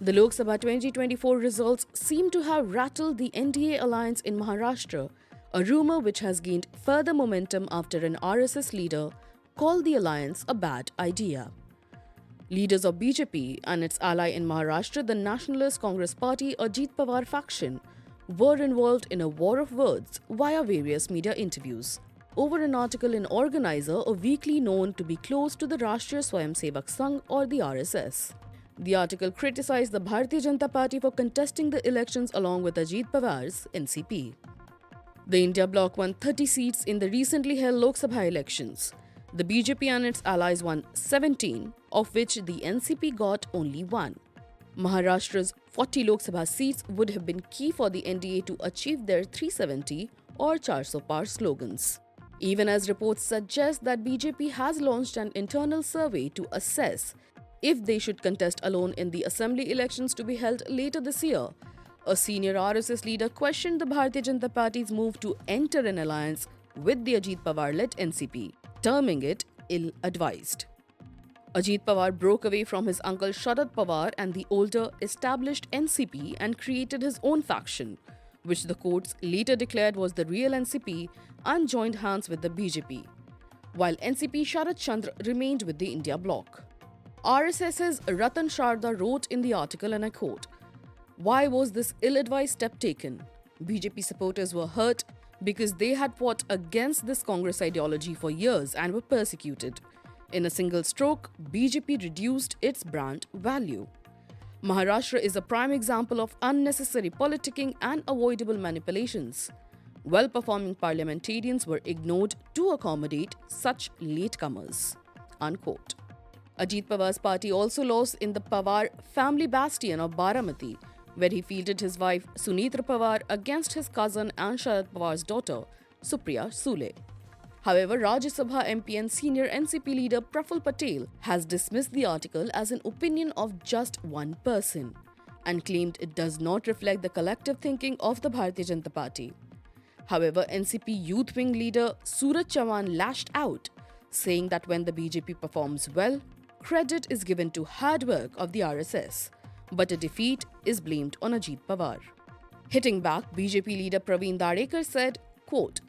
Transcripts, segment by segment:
The Lok Sabha 2024 results seem to have rattled the NDA alliance in Maharashtra, a rumor which has gained further momentum after an RSS leader called the alliance a bad idea. Leaders of BJP and its ally in Maharashtra, the Nationalist Congress Party Ajit Pawar faction, were involved in a war of words via various media interviews over an article in Organizer, a weekly known to be close to the Rashtriya Swayamsevak Sangh or the RSS. The article criticized the Bharatiya Janata Party for contesting the elections along with Ajit Pawar's NCP. The India bloc won 30 seats in the recently held Lok Sabha elections. The BJP and its allies won 17, of which the NCP got only 1. Maharashtra's 40 Lok Sabha seats would have been key for the NDA to achieve their 370 or 400 par slogans. Even as reports suggest that BJP has launched an internal survey to assess if they should contest alone in the assembly elections to be held later this year, a senior RSS leader questioned the Bharatiya Janata Party's move to enter an alliance with the Ajit Pawar-led NCP, terming it ill-advised. Ajit Pawar broke away from his uncle Sharad Pawar and the older established NCP and created his own faction, which the courts later declared was the real NCP and joined hands with the BJP, while NCP Sharad Chandra remained with the India bloc. RSS's Ratan Sharda wrote in the article, and I quote, "Why was this ill-advised step taken? BJP supporters were hurt because they had fought against this Congress ideology for years and were persecuted. In a single stroke, BJP reduced its brand value. Maharashtra is a prime example of unnecessary politicking and avoidable manipulations. Well-performing parliamentarians were ignored to accommodate such latecomers." Unquote. Ajit Pawar's party also lost in the Pawar family bastion of Baramati, where he fielded his wife Sunitra Pawar against his cousin and Sharad Pawar's daughter, Supriya Sule. However, Rajya Sabha MP and senior NCP leader Praful Patel has dismissed the article as an opinion of just one person and claimed it does not reflect the collective thinking of the Bharatiya Janata Party. However, NCP youth wing leader Suraj Chauhan lashed out, saying that when the BJP performs well, credit is given to hard work of the RSS, but a defeat is blamed on Ajit Pawar. Hitting back, BJP leader Praveen Dadekar said, quote,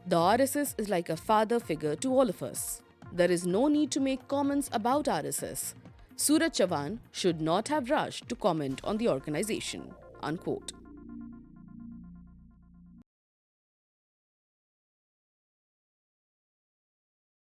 "The RSS is like a father figure to all of us. There is no need to make comments about RSS. Suraj Chauhan should not have rushed to comment on the organization." Unquote.